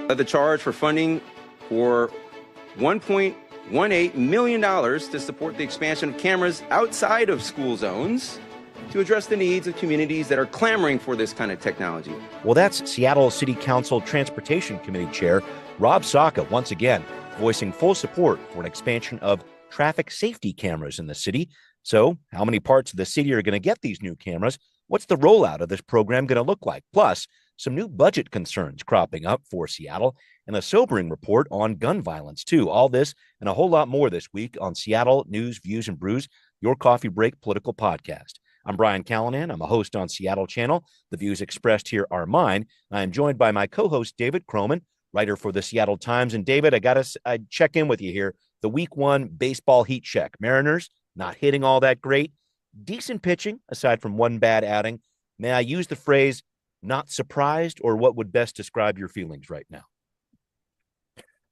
The charge for funding for $1.18 million to support the expansion of cameras outside of school zones to address the needs of communities that are clamoring for this kind of technology. Well, that's Seattle City Council Transportation Committee Chair Rob Saka once again voicing full support for an expansion of traffic safety cameras in the city. So how many parts of the city are going to get these new cameras? What's the rollout of this program going to look like? Plus, some new budget concerns cropping up for Seattle and a sobering report on gun violence, too. All this and a whole lot more this week on Seattle News, Views, and Brews, your coffee break political podcast. I'm Brian Callanan. I'm a host on Seattle Channel. The views expressed here are mine. I am joined by my co-host, David Croman, writer for the Seattle Times. And David, I check in with you here. The week one baseball heat check. Mariners not hitting all that great. Decent pitching, aside from one bad outing. May I use the phrase not surprised, or what would best describe your feelings right now?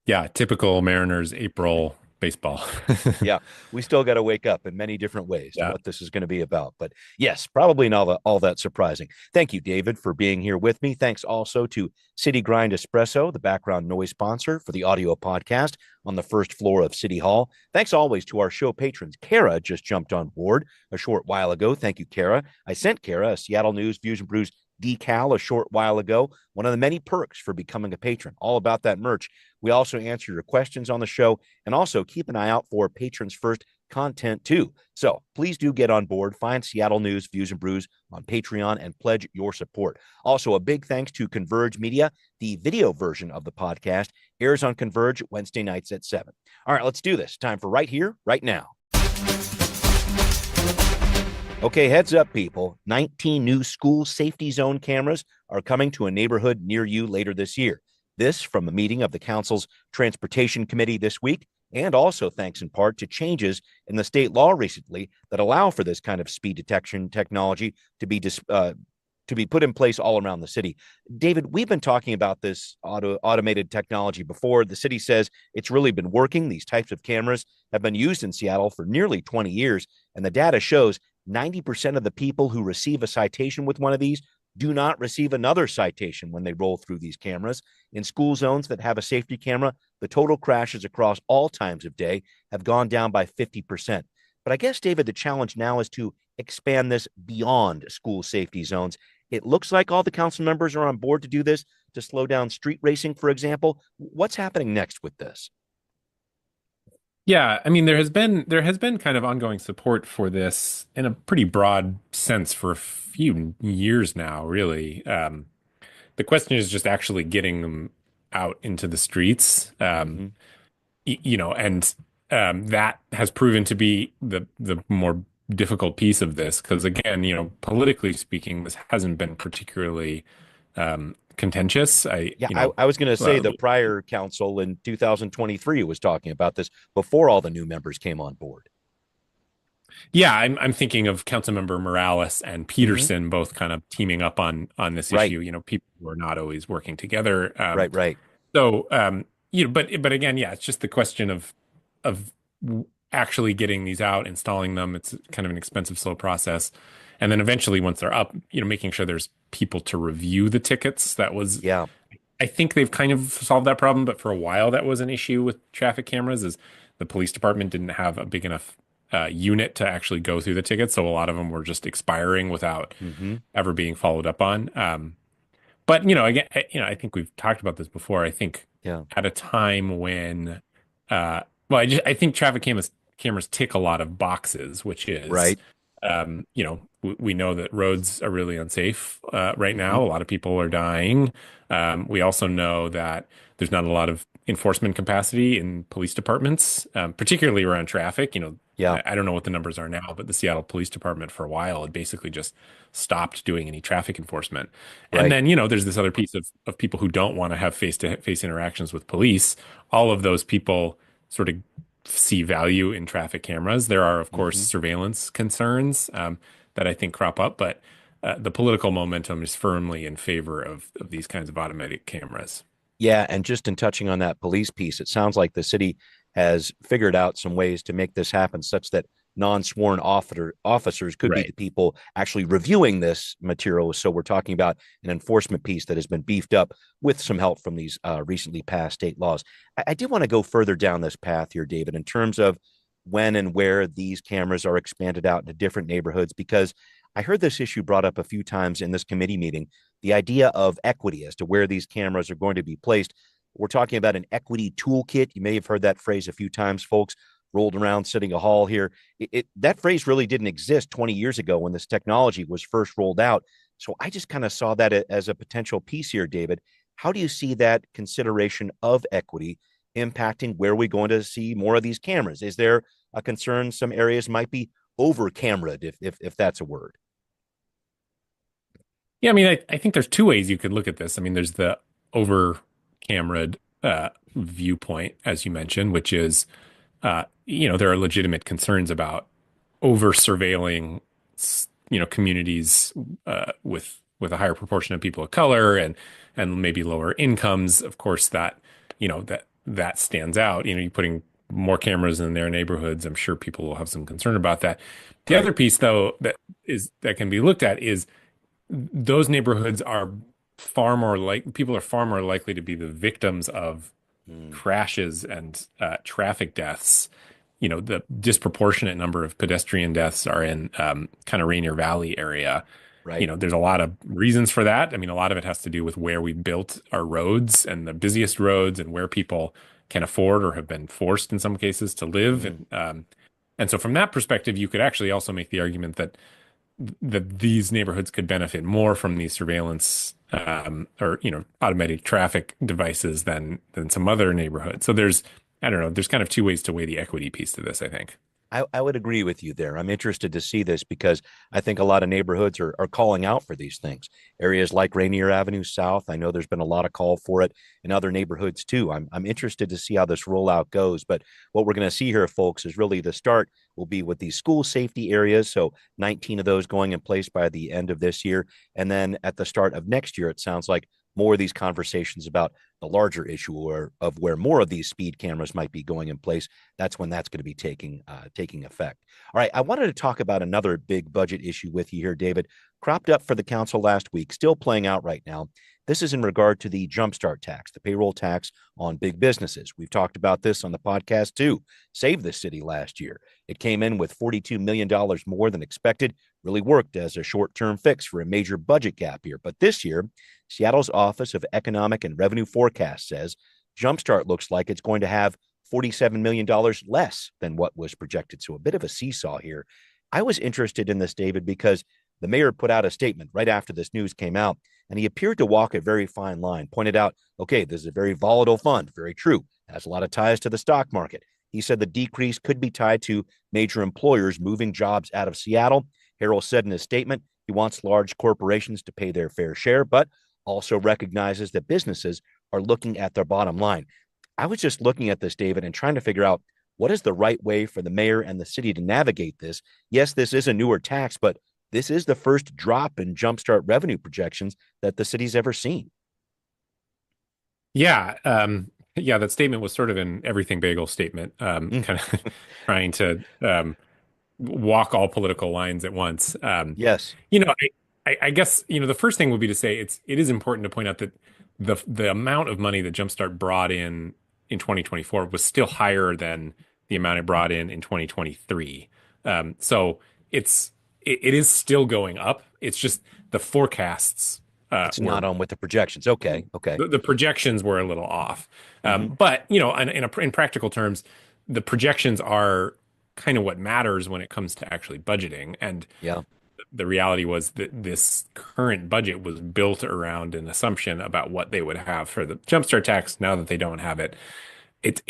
Yeah, typical Mariners April baseball. Yeah, we still got to wake up in many different ways to what this is going to be about. But yes, probably not all that surprising. Thank you, David, for being here with me. Thanks also to City Grind Espresso, the background noise sponsor for the audio podcast on the first floor of City Hall. Thanks always to our show patrons. Kara just jumped on board a short while ago. Thank you, Kara. I sent Kara a Seattle News, Views, and Brews decal a short while ago, one of the many perks for becoming a patron, all about that merch. We also answer your questions on the show and also keep an eye out for Patrons First content too. So please do get on board, find Seattle News, Views, and Brews on Patreon and pledge your support. Also, a big thanks to Converge Media. The video version of the podcast airs on Converge Wednesday nights at 7. All right, let's do this. Time for Right Here, Right Now. Okay, heads up, people. 19 new school safety zone cameras are coming to a neighborhood near you later this year. This from a meeting of the council's Transportation Committee this week, and also thanks in part to changes in the state law recently that allow for this kind of speed detection technology to be put in place all around the city. David, we've been talking about this automated technology before. The city says it's really been working. These types of cameras have been used in Seattle for nearly 20 years, and the data shows 90% of the people who receive a citation with one of these do not receive another citation when they roll through these cameras. In school zones that have a safety camera, the total crashes across all times of day have gone down by 50%. But I guess, David, the challenge now is to expand this beyond school safety zones. It looks like all the council members are on board to do this, to slow down street racing, for example. What's happening next with this? Yeah, I mean, there has been kind of ongoing support for this in a pretty broad sense for a few years now, really. The question is just actually getting them out into the streets, and that has proven to be the more difficult piece of this, because again, politically speaking, this hasn't been particularly contentious. I was going to say the prior council in 2023 was talking about this before all the new members came on board. Yeah, I'm thinking of Councilmember Morales and Peterson both kind of teaming up on this issue. People who are not always working together. Right. So, but again, yeah, it's just the question of actually getting these out, installing them. It's kind of an expensive, slow process. And then eventually, once they're up, making sure there's people to review the tickets. That was, I think they've kind of solved that problem, but for a while that was an issue with traffic cameras, is the police department didn't have a big enough unit to actually go through the tickets. So a lot of them were just expiring without ever being followed up on. But, again, I think we've talked about this before. I think at a time when, I think traffic cameras tick a lot of boxes, which is right. We know that roads are really unsafe right now. A lot of people are dying. We also know that there's not a lot of enforcement capacity in police departments, particularly around traffic. I don't know what the numbers are now, but the Seattle Police Department for a while had basically just stopped doing any traffic enforcement. And then, there's this other piece of people who don't want to have face-to-face interactions with police. All of those people sort of see value in traffic cameras. There are, of course, surveillance concerns that I think crop up, but the political momentum is firmly in favor of these kinds of automatic cameras. Yeah, and just in touching on that police piece, it sounds like the city has figured out some ways to make this happen such that non-sworn officers could be Right. the people actually reviewing this material. So we're talking about an enforcement piece that has been beefed up with some help from these recently passed state laws. I did want to go further down this path here, David, in terms of when and where these cameras are expanded out into different neighborhoods, because I heard this issue brought up a few times in this committee meeting, the idea of equity as to where these cameras are going to be placed. We're talking about an equity toolkit. You may have heard that phrase a few times, folks, rolled around City Hall here. That phrase really didn't exist 20 years ago when this technology was first rolled out. So I just kind of saw that as a potential piece here, David. How do you see that consideration of equity impacting where we're going to see more of these cameras? Is there a concern some areas might be over cameraed, if that's a word? Yeah, I mean, I think there's two ways you could look at this. I mean, there's the over cameraed viewpoint, as you mentioned, which is, there are legitimate concerns about over surveilling, communities with a higher proportion of people of color and maybe lower incomes. Of course, that stands out. You're putting more cameras in their neighborhoods. I'm sure people will have some concern about that. The Right. other piece, though, that can be looked at is those neighborhoods are people are far more likely to be the victims of Mm, crashes and traffic deaths. The disproportionate number of pedestrian deaths are in kind of Rainier Valley area. right. There's a lot of reasons for that. I mean, a lot of it has to do with where we built our roads and the busiest roads and where people can afford or have been forced in some cases to live. Mm, And so from that perspective, you could actually also make the argument that these neighborhoods could benefit more from these surveillance or automated traffic devices than some other neighborhoods. So I don't know, there's kind of two ways to weigh the equity piece to this, I think. I would agree with you there. I'm interested to see this because I think a lot of neighborhoods are calling out for these things. Areas like Rainier Avenue South, I know there's been a lot of call for it in other neighborhoods too. I'm interested to see how this rollout goes. But what we're going to see here, folks, is really the start will be with these school safety areas. So 19 of those going in place by the end of this year. And then at the start of next year, it sounds like more of these conversations about the larger issue or of where more of these speed cameras might be going in place. That's when that's going to be taking effect. All right, I wanted to talk about another big budget issue with you here, David. Cropped up for the council last week, still playing out right now. This is in regard to the jumpstart tax, the payroll tax on big businesses. We've talked about this on the podcast too. Saved the city last year. It came in with $42 million more than expected, really worked as a short-term fix for a major budget gap here. But this year, Seattle's Office of Economic and Revenue Forecast says Jumpstart looks like it's going to have $47 million less than what was projected. So a bit of a seesaw here. I was interested in this, David, because the mayor put out a statement right after this news came out, and he appeared to walk a very fine line, pointed out, okay, this is a very volatile fund, very true, has a lot of ties to the stock market. He said the decrease could be tied to major employers moving jobs out of Seattle. Harrell said in his statement he wants large corporations to pay their fair share, but also recognizes that businesses are looking at their bottom line. I was just looking at this, David, and trying to figure out what is the right way for the mayor and the city to navigate this. Yes, this is a newer tax, but this is the first drop in jumpstart revenue projections that the city's ever seen. Yeah, yeah, that statement was sort of an everything bagel statement, Mm, kind of trying to walk all political lines at once. yes, You know, I guess, the first thing would be to say it is important to point out that the amount of money that Jumpstart brought in 2024 was still higher than the amount it brought in 2023. So it is still going up. It's just the forecasts it's were not on with the projections. Okay, okay. the projections were a little off. Mm-hmm. But in practical terms, the projections are kind of what matters when it comes to actually budgeting. And Yeah, the reality was that this current budget was built around an assumption about what they would have for the jumpstart tax. Now that they don't have it, it's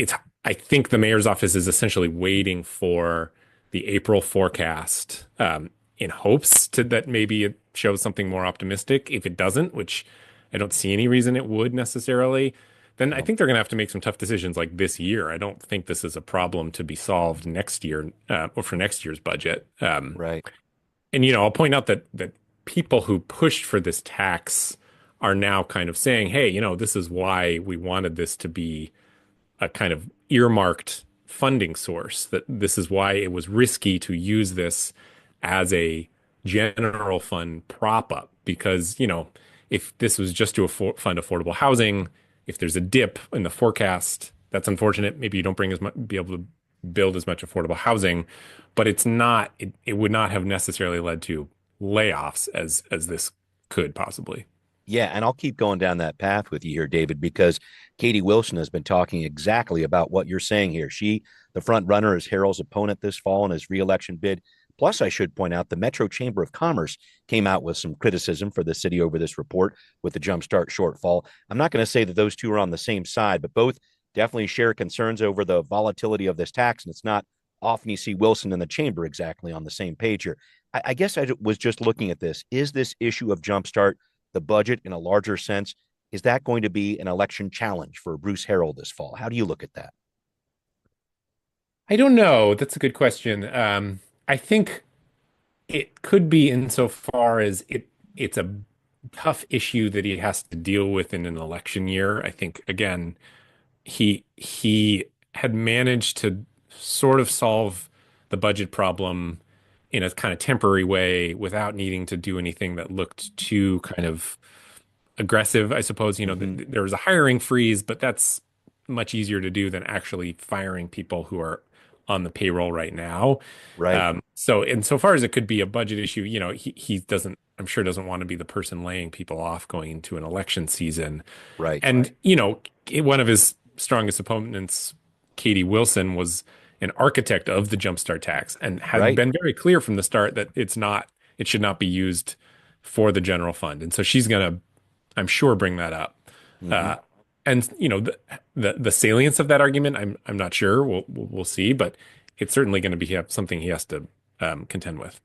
I think the mayor's office is essentially waiting for the April forecast in hopes that maybe it shows something more optimistic. If it doesn't, which I don't see any reason it would necessarily, then I yeah, think they're going to have to make some tough decisions like this year. I don't think this is a problem to be solved next year or for next year's budget. right. And I'll point out that people who pushed for this tax are now kind of saying, "Hey, this is why we wanted this to be a kind of earmarked funding source, that this is why it was risky to use this as a general fund prop up, because, if this was just to fund affordable housing, if there's a dip in the forecast, that's unfortunate. Maybe you don't be able to build as much affordable housing, but it would not have necessarily led to layoffs as this could possibly. Yeah, and I'll keep going down that path with you here, David, because Katie Wilson has been talking exactly about what you're saying here. She, the front runner, is Harrell's opponent this fall in his reelection bid. Plus, I should point out the Metro Chamber of Commerce came out with some criticism for the city over this report with the Jumpstart shortfall. I'm not going to say that those two are on the same side, but both definitely share concerns over the volatility of this tax. And it's not often you see Wilson and the chamber exactly on the same page here. I guess I was just looking at this. Is this issue of Jumpstart, the budget in a larger sense, is that going to be an election challenge for Bruce Harrell this fall? How do you look at that? I don't know. That's a good question. I think it could be insofar as it's a tough issue that he has to deal with in an election year. I think, again, he had managed to sort of solve the budget problem in a kind of temporary way without needing to do anything that looked too kind of aggressive, I suppose. There was a hiring freeze, but that's much easier to do than actually firing people who are on the payroll right now. Right. So insofar as it could be a budget issue, he doesn't, I'm sure doesn't want to be the person laying people off going into an election season. Right. And, one of his strongest opponents, Katie Wilson, was an architect of the Jumpstart tax and had been very clear from the start that it should not be used for the general fund. And so she's going to, I'm sure, bring that up. And the salience of that argument, I'm not sure. We'll see, but it's certainly going to be something he has to contend with.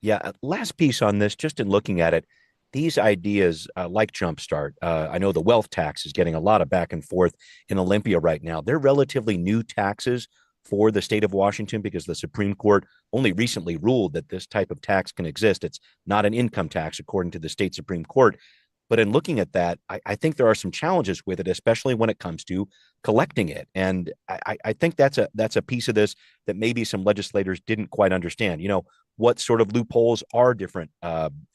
Yeah. Last piece on this, just in looking at it, these ideas like Jumpstart, I know the wealth tax is getting a lot of back and forth in Olympia right now. They're relatively new taxes for the state of Washington because the Supreme Court only recently ruled that this type of tax can exist. It's not an income tax, according to the state Supreme Court. But in looking at that, I think there are some challenges with it, especially when it comes to collecting it. And I think that's a piece of this that maybe some legislators didn't quite understand. What sort of loopholes are different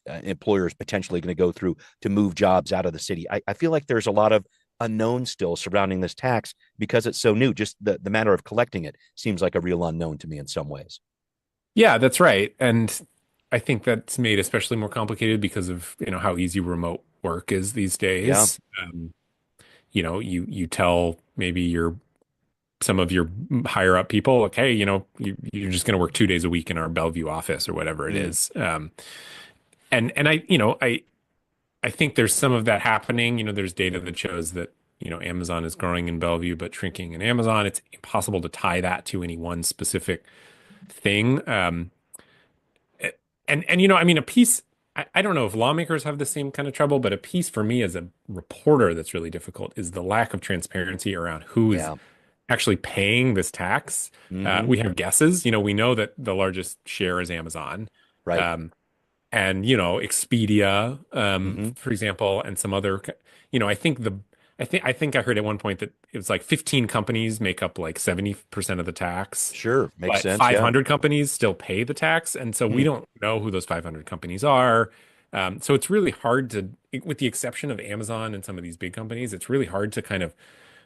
employers potentially going to go through to move jobs out of the city? I feel like there's a lot of unknown still surrounding this tax because it's so new. Just the matter of collecting it seems like a real unknown to me in some ways. Yeah, that's right. And I think that's made especially more complicated because of, how easy remote work is these days. Yeah. You tell maybe some of your higher up people, like, hey, you're just going to work 2 days a week in our Bellevue office or whatever it is. And I think there's some of that happening. There's data that shows that, Amazon is growing in Bellevue, but shrinking in Amazon. It's impossible to tie that to any one specific thing. A piece, I don't know if lawmakers have the same kind of trouble, but a piece for me as a reporter that's really difficult is the lack of transparency around who is actually paying this tax. We have guesses. We know that the largest share is Amazon. Right. And Expedia, for example, and some other, I think I heard at one point that it was like 15 companies make up like 70% of the tax. Sure, makes sense. 500 companies still pay the tax, and so we don't know who those 500 companies are. So it's really hard to, with the exception of Amazon and some of these big companies, it's really hard to kind of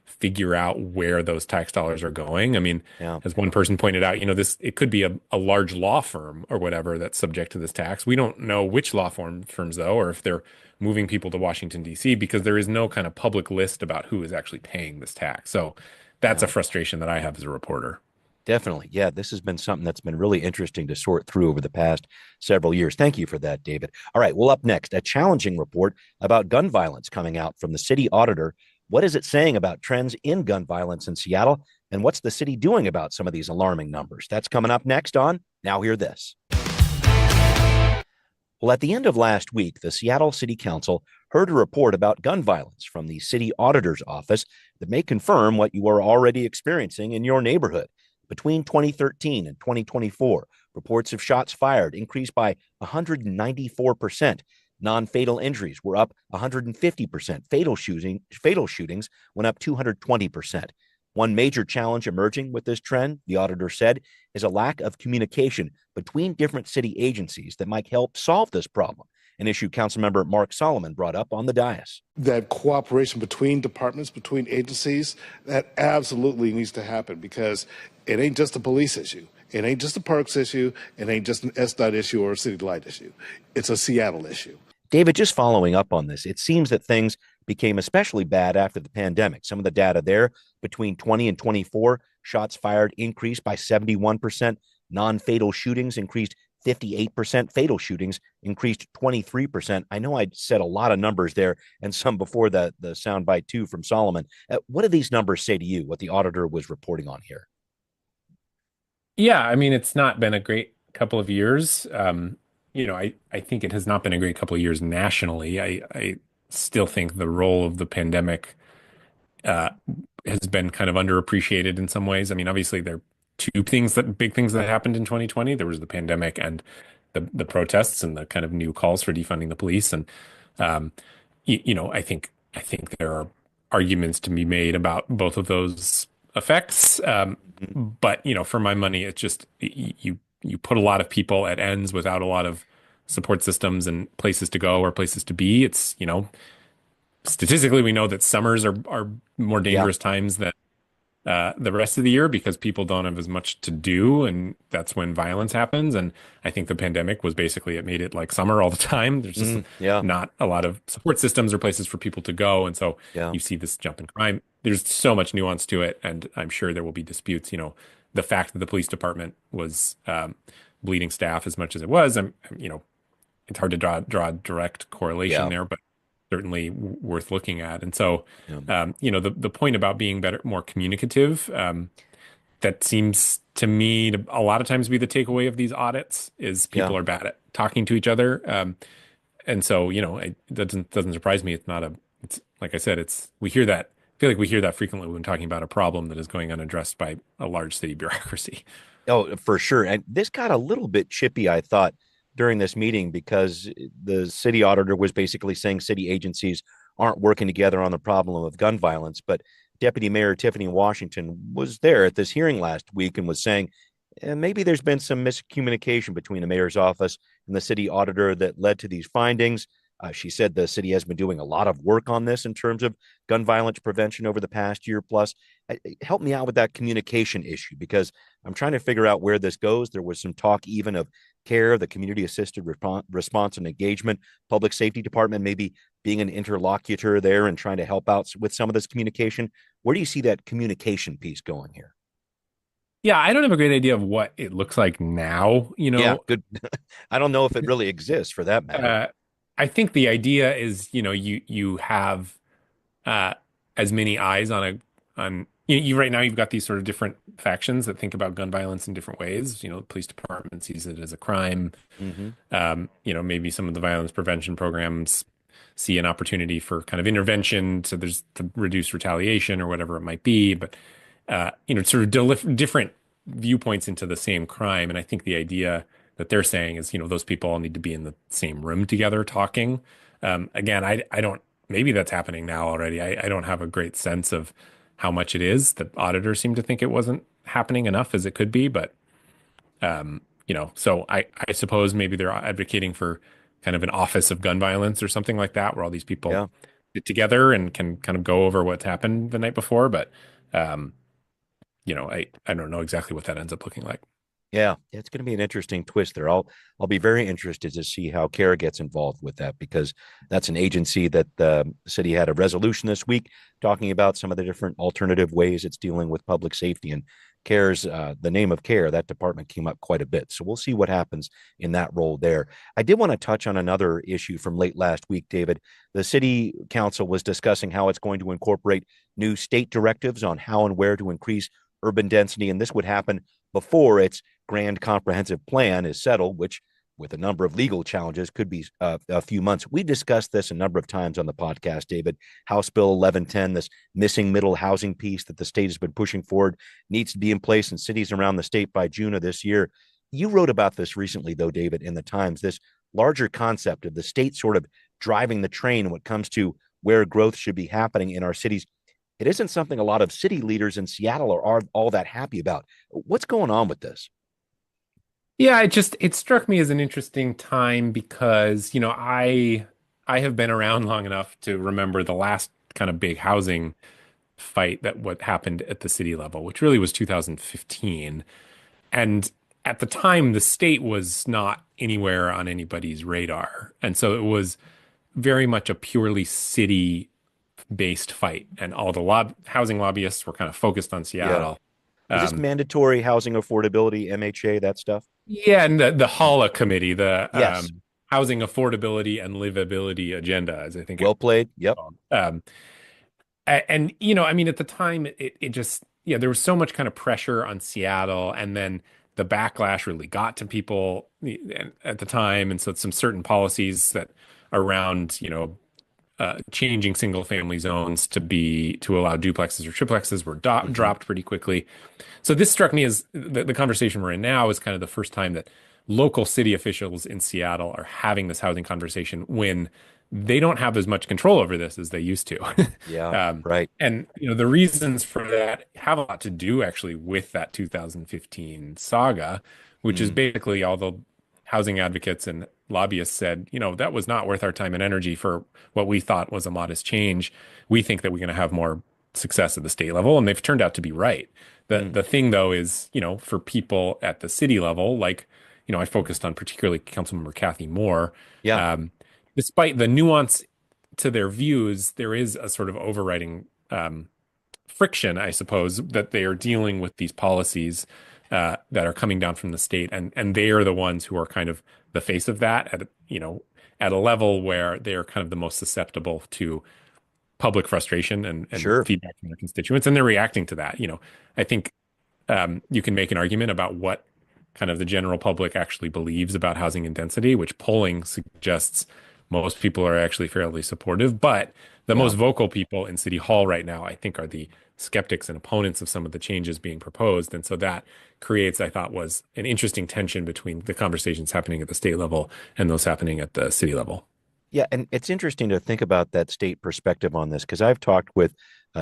figure out where those tax dollars are going. I mean, as one person pointed out, it could be a large law firm or whatever that's subject to this tax. We don't know which law firms though, or if they're moving people to Washington, D.C., because there is no kind of public list about who is actually paying this tax. So that's a frustration that I have as a reporter. Definitely. Yeah, this has been something that's been really interesting to sort through over the past several years. Thank you for that, David. All right, well, up next, a challenging report about gun violence coming out from the city auditor. What is it saying about trends in gun violence in Seattle? And what's the city doing about some of these alarming numbers? That's coming up next on Now Hear This. Well, at the end of last week, the Seattle City Council heard a report about gun violence from the city auditor's office that may confirm what you are already experiencing in your neighborhood. Between 2013 and 2024, reports of shots fired increased by 194%. Non-fatal injuries were up 150%. Fatal shootings went up 220%. One major challenge emerging with this trend, the auditor said, is a lack of communication between different city agencies that might help solve this problem, an issue Councilmember Mark Solomon brought up on the dais. That cooperation between departments, between agencies, that absolutely needs to happen, because it ain't just a police issue. It ain't just a parks issue. It ain't just an SDOT issue or a city light issue. It's a Seattle issue. David, just following up on this, it seems that things became especially bad after the pandemic. Some of the data there between 20 and 24, shots fired increased by 71%, non-fatal shootings increased 58%, fatal shootings increased 23%. I know I said a lot of numbers there and some before the soundbite too from Solomon. What do these numbers say to you, what the auditor was reporting on here? Yeah, I mean, it's not been a great couple of years. I think it has not been a great couple of years nationally. I still think the role of the pandemic uh, has been kind of underappreciated in some ways. I mean, obviously there are big things that happened in 2020. There was the pandemic and the protests and the kind of new calls for defunding the police. And um, I think there are arguments to be made about both of those effects. But for my money, it's just you put a lot of people at ends without a lot of support systems and places to go or places to be. It's, statistically, we know that summers are more dangerous times than the rest of the year because people don't have as much to do, and that's when violence happens. And I think the pandemic was basically, it made it like summer all the time. There's just not a lot of support systems or places for people to go. And so you see this jump in crime. There's so much nuance to it, and I'm sure there will be disputes. The fact that the police department was bleeding staff as much as it was, it's hard to draw a direct correlation there, but certainly worth looking at. And so, the point about being better, more communicative, that seems to me to a lot of times be the takeaway of these audits is people are bad at talking to each other. And so, it doesn't surprise me. It's like I said, we hear that. I feel like we hear that frequently when talking about a problem that is going unaddressed by a large city bureaucracy. Oh, for sure. And this got a little bit chippy, I thought, during this meeting because the city auditor was basically saying city agencies aren't working together on the problem of gun violence. But Deputy Mayor Tiffany Washington was there at this hearing last week and was saying maybe there's been some miscommunication between the mayor's office and the city auditor that led to these findings. She said the city has been doing a lot of work on this in terms of gun violence prevention over the past year plus. Help me out with that communication issue because I'm trying to figure out where this goes. There was some talk even of CARE, the community assisted response and engagement, public safety department, maybe being an interlocutor there and trying to help out with some of this communication. Where do you see that communication piece going here? Yeah, I don't have a great idea of what it looks like now. Yeah, good. I don't know if it really exists for that matter. I think the idea is, you have as many eyes on you right now. You've got these sort of different factions that think about gun violence in different ways. The police department sees it as a crime. Maybe some of the violence prevention programs see an opportunity for kind of intervention to reduce retaliation or whatever it might be. But sort of different viewpoints into the same crime. And I think the idea that they're saying is, those people all need to be in the same room together talking. Again, I don't, maybe that's happening now already. I don't have a great sense of how much it is. The auditors seem to think it wasn't happening enough as it could be, but, so I suppose maybe they're advocating for kind of an office of gun violence or something like that, where all these people get together and can kind of go over what's happened the night before. But, I don't know exactly what that ends up looking like. Yeah, it's going to be an interesting twist there. I'll be very interested to see how CARE gets involved with that because that's an agency that the city had a resolution this week talking about some of the different alternative ways it's dealing with public safety. And CARE's the name of CARE, that department came up quite a bit. So we'll see what happens in that role there. I did want to touch on another issue from late last week, David. The city council was discussing how it's going to incorporate new state directives on how and where to increase urban density. And this would happen before its grand comprehensive plan is settled, which with a number of legal challenges could be a few months. We discussed this a number of times on the podcast, David. House Bill 1110, this missing middle housing piece that the state has been pushing forward, needs to be in place in cities around the state by June of this year. You wrote about this recently, though, David, in the Times, this larger concept of the state sort of driving the train when it comes to where growth should be happening in our cities. it isn't something a lot of city leaders in Seattle are all that happy about. What's going on with this? Yeah, it struck me as an interesting time because, I have been around long enough to remember the last kind of big housing fight that what happened at the city level, which really was 2015. And at the time, the state was not anywhere on anybody's radar. And so it was very much a purely city-based fight. And all the housing lobbyists were kind of focused on Yeah. Seattle. Is this Um, mandatory housing affordability, MHA, that stuff? yeah, and the HALA committee, the Yes. Housing Affordability and Livability Agenda, as I think it's Well played. Yep. called. And I mean, at the time, it just, yeah, there was so much kind of pressure on Seattle, and then the backlash really got to people at the time, and so some certain policies that around, changing single family zones to allow duplexes or triplexes were Hmm. dropped pretty quickly. So this struck me as the conversation we're in now is kind of the first time that local city officials in Seattle are having this housing conversation when they don't have as much control over this as they used to. Yeah. Um, Right. and the reasons for that have a lot to do actually with that 2015 saga, which is Mm. basically all the housing advocates and lobbyists said, that was not worth our time and energy for what we thought was a modest change. We think that we're going to have more success at the state level, and they've turned out to be right. Mm. The thing though is, for people at the city level, like, I focused on particularly Councilmember Kathy Moore. Yeah. Um, Despite the nuance to their views, there is a sort of overriding friction, I suppose, that they are dealing with these policies that are coming down from the state, and they are the ones who are kind of the face of that at a level where they are kind of the most susceptible to public frustration and Sure. feedback from their constituents, and they're reacting to that. I think you can make an argument about what kind of the general public actually believes about housing intensity, which polling suggests most people are actually fairly supportive. But the Yeah. most vocal people in City Hall right now, I think, are the skeptics and opponents of some of the changes being proposed. And so that creates, I thought, was an interesting tension between the conversations happening at the state level and those happening at the city level. Yeah, and it's interesting to think about that state perspective on this because I've talked with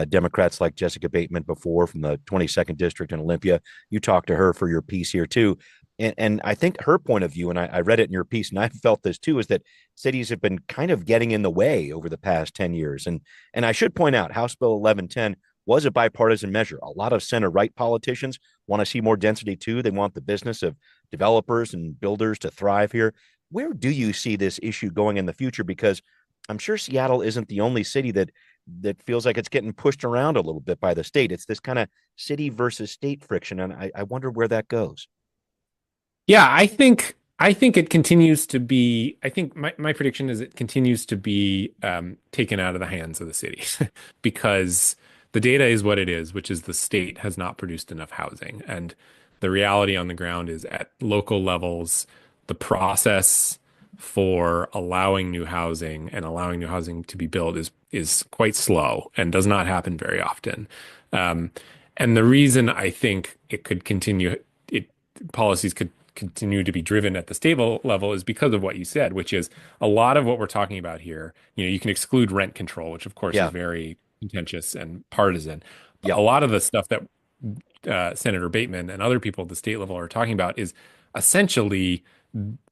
Democrats like Jessica Bateman before from the 22nd District in Olympia. You talked to her for your piece here too. And I think her point of view, and I read it in your piece, and I felt this too, is that cities have been kind of getting in the way over the past 10 years. And I should point out, House Bill 1110 was a bipartisan measure. A lot of center right politicians want to see more density too. They want the business of developers and builders to thrive here. Where do you see this issue going in the future? Because I'm sure Seattle isn't the only city that feels like it's getting pushed around a little bit by the state. It's this kind of city versus state friction, and I wonder where that goes. Yeah, I think it continues to be. I think my prediction is it continues to be taken out of the hands of the cities because the data is what it is, which is the state has not produced enough housing, and the reality on the ground is at local levels, the process for allowing new housing and allowing new housing to be built is quite slow and does not happen very often. Um, and the reason I think it could continue, policies could continue to be driven at the stable level is because of what you said, which is a lot of what we're talking about here. You can exclude rent control, which of course is Yeah. very contentious and partisan. Yep. A lot of the stuff that Senator Bateman and other people at the state level are talking about is essentially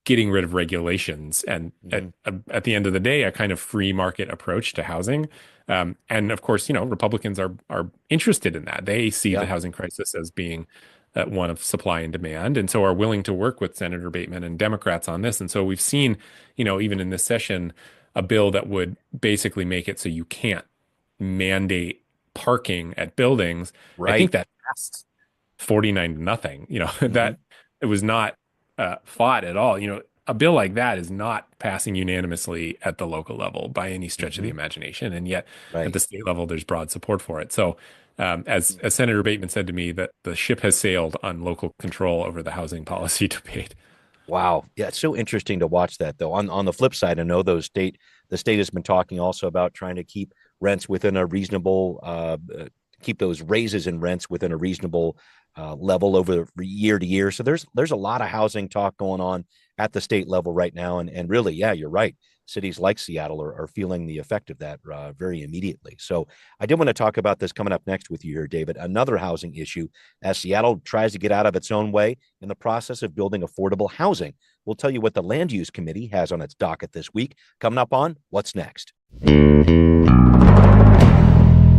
getting rid of regulations and Mm-hmm. at the end of the day, a kind of free market approach to housing. And of course, Republicans are interested in that. They see the Yeah. housing crisis as being one of supply and demand, and so are willing to work with Senator Bateman and Democrats on this. And so we've seen, even in this session, a bill that would basically make it so you can't mandate parking at buildings. I think Right. that passed 49 to nothing. Mm-hmm. That it was not fought at all. A bill like that is not passing unanimously at the local level by any stretch of the Mm-hmm. imagination, and yet at Right. the state level, there's broad support for it. So, as Senator Bateman said to me, that the ship has sailed on local control over the housing policy debate. Wow. Yeah, it's so interesting to watch that though. On the flip side, I know the state has been talking also about trying to keep rents within a reasonable keep those raises in rents within a reasonable level over year to year. So there's a lot of housing talk going on at the state level right now. And really, yeah, you're right. cities like Seattle are feeling the effect of that very immediately. So I did want to talk about this coming up next with you here, David. Another housing issue as Seattle tries to get out of its own way in the process of building affordable housing. We'll tell you what the Land Use Committee has on its docket this week. Coming up on What's Next.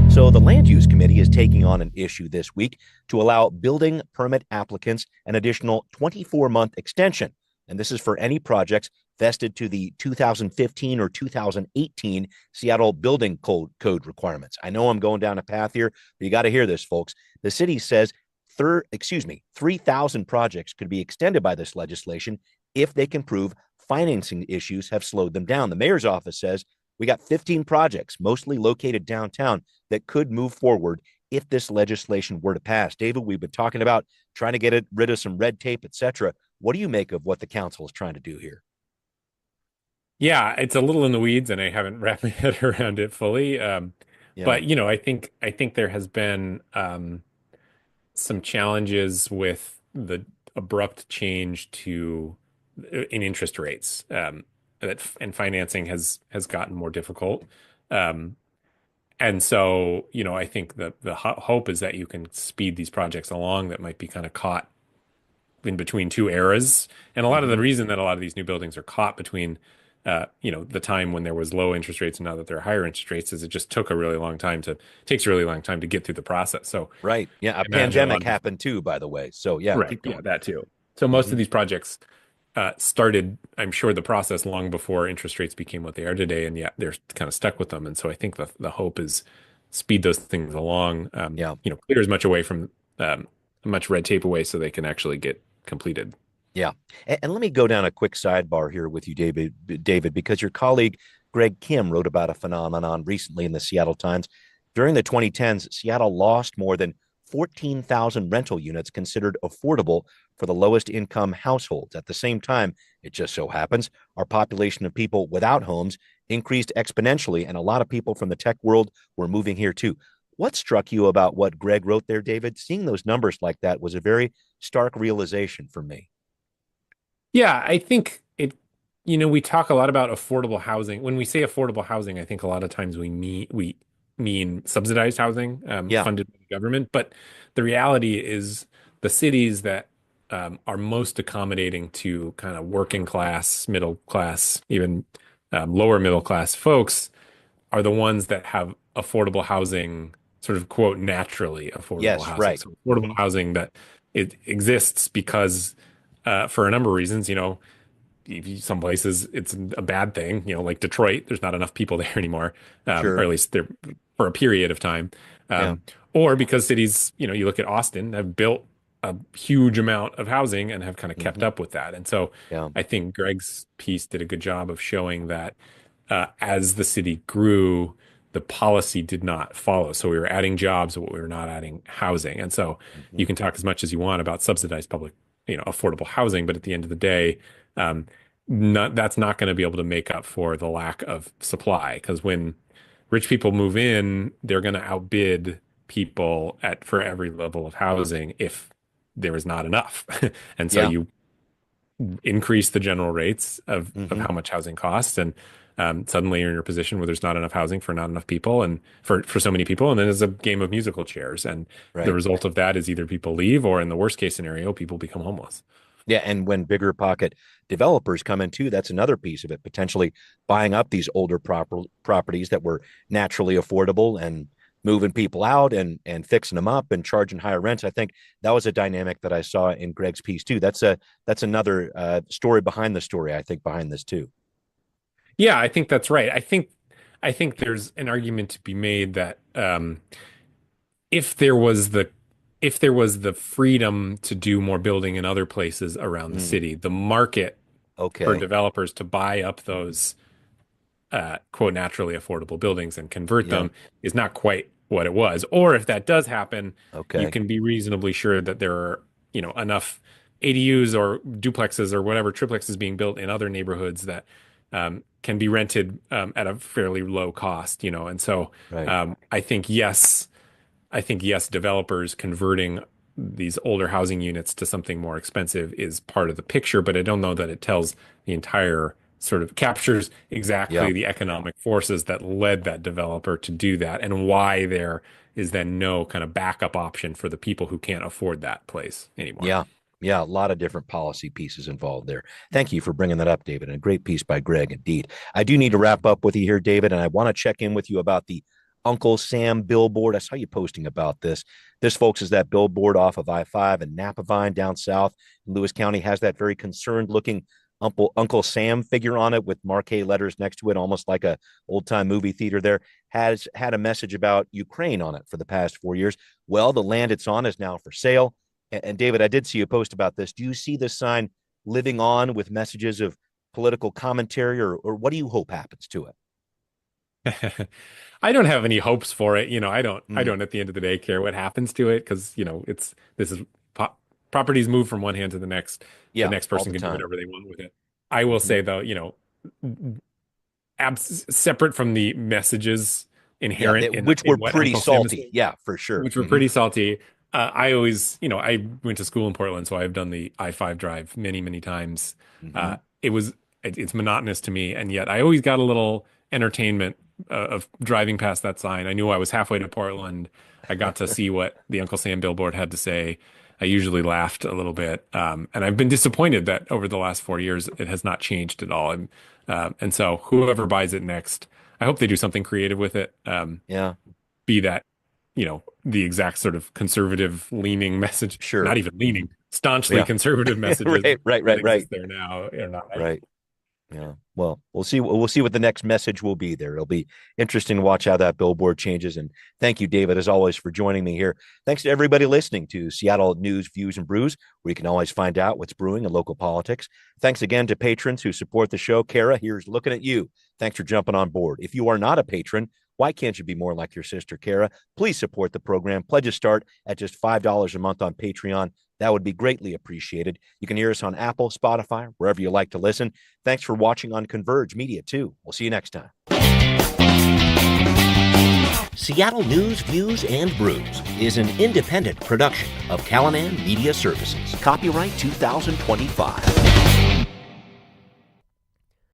So the Land Use Committee is taking on an issue this week to allow building permit applicants an additional 24-month extension. And this is for any projects vested to the 2015 or 2018 Seattle Building Code requirements. I know I'm going down a path here, but you got to hear this, folks. The city says 3,000 projects could be extended by this legislation if they can prove financing issues have slowed them down. The mayor's office says we got 15 projects, mostly located downtown, that could move forward if this legislation were to pass. David, we've been talking about trying to get rid of some red tape, et cetera. What do you make of what the council is trying to do here? Yeah, it's a little in the weeds, and I haven't wrapped my head around it fully. But I think there has been some challenges with the abrupt change in interest rates, and financing has gotten more difficult. And so, I think the hope is that you can speed these projects along that might be kind of caught in between two eras. And a lot of the reason that a lot of these new buildings are caught between, the time when there was low interest rates and now that there are higher interest rates is it just takes a really long time to get through the process. So, right. Yeah. A pandemic happened too, by the way. So yeah. Right. Yeah, that too. So most of these projects started, I'm sure, the process long before interest rates became what they are today, and yet they're kind of stuck with them. And so I think the hope is speed those things along. Clear as much away from much red tape away so they can actually get completed. Yeah, and let me go down a quick sidebar here with you, David, because your colleague Greg Kim wrote about a phenomenon recently in the Seattle Times. During the 2010s, Seattle lost more than 14,000 rental units considered affordable for the lowest income households. At the same time, it just so happens, our population of people without homes increased exponentially, and a lot of people from the tech world were moving here too. What struck you about what Greg wrote there, David? Seeing those numbers like that was a very stark realization for me. Yeah, I think we talk a lot about affordable housing. When we say affordable housing, I think a lot of times we mean subsidized housing, funded by the government. But the reality is the cities that are most accommodating to kind of working class, middle class, even lower middle class folks are the ones that have affordable housing, sort of quote, naturally affordable housing. Right. So affordable housing that it exists because for a number of reasons, some places it's a bad thing, like Detroit, there's not enough people there anymore, or at least there for a period of time. Or because cities, you look at Austin, have built a huge amount of housing and have kind of kept up with that. And so I think Greg's piece did a good job of showing that as the city grew, the policy did not follow. So we were adding jobs, but we were not adding housing. And so you can talk as much as you want about subsidized public, affordable housing, but at the end of the day, that's not going to be able to make up for the lack of supply. Because when rich people move in, they're going to outbid people for every level of housing if there is not enough. And so you increase the general rates of how much housing costs, and suddenly you're in a position where there's not enough housing for not enough people and for so many people. And then it's a game of musical chairs. And the result of that is either people leave or, in the worst case scenario, people become homeless. Yeah, and when bigger pocket developers come in too, that's another piece of it, potentially buying up these older properties that were naturally affordable and moving people out and fixing them up and charging higher rents. I think that was a dynamic that I saw in Greg's piece too. That's another story behind the story, I think, behind this too. Yeah, I think that's right. I think there's an argument to be made that if there was the freedom to do more building in other places around the city, the market for developers to buy up those quote naturally affordable buildings and convert them is not quite what it was. Or if that does happen, you can be reasonably sure that there are enough ADUs or duplexes or whatever triplexes being built in other neighborhoods that can be rented at a fairly low cost. And so I think yes, developers converting these older housing units to something more expensive is part of the picture, but I don't know that it tells the entire sort of captures exactly Yeah. the economic forces that led that developer to do that, and why there is then no kind of backup option for the people who can't afford that place anymore. Yeah. Yeah, a lot of different policy pieces involved there. Thank you for bringing that up, David, and a great piece by Greg, indeed. I do need to wrap up with you here, David, and I want to check in with you about the Uncle Sam billboard. I saw you posting about this. This, folks, is that billboard off of I-5 and Napavine down south in Lewis County. Has that very concerned-looking Uncle Sam figure on it with marquee letters next to it, almost like a old-time movie theater there. Has had a message about Ukraine on it for the past 4 years. Well, the land it's on is now for sale. And David, I did see you post about this. Do you see this sign living on with messages of political commentary, or what do you hope happens to it? I don't have any hopes for it. I don't at the end of the day care what happens to it, because, this is properties move from one hand to the next. Yeah, the next person can do whatever they want with it. I will say, though, separate from the messages inherent in which were what pretty Uncle Sam salty. Yeah, for sure. Which were pretty salty. I always, I went to school in Portland, so I've done the I-5 drive many, many times. It's monotonous to me, and yet I always got a little entertainment of driving past that sign. I knew I was halfway to Portland. I got to see what the Uncle Sam billboard had to say. I usually laughed a little bit, and I've been disappointed that over the last 4 years it has not changed at all. And so whoever buys it next, I hope they do something creative with it. Be that, the exact sort of conservative leaning message. Sure. Not even leaning, staunchly conservative messages. right. There now or not. Right. Yeah. Well, we'll see what the next message will be there. It'll be interesting to watch how that billboard changes. And thank you, David, as always, for joining me here. Thanks to everybody listening to Seattle News, Views, and Brews, where you can always find out what's brewing in local politics. Thanks again to patrons who support the show. Kara, here's looking at you. Thanks for jumping on board. If you are not a patron, why can't you be more like your sister, Kara? Please support the program. Pledges start at just $5 a month on Patreon. That would be greatly appreciated. You can hear us on Apple, Spotify, wherever you like to listen. Thanks for watching on Converge Media, too. We'll see you next time. Seattle News, Views, and Brews is an independent production of Callanan Media Services. Copyright 2025.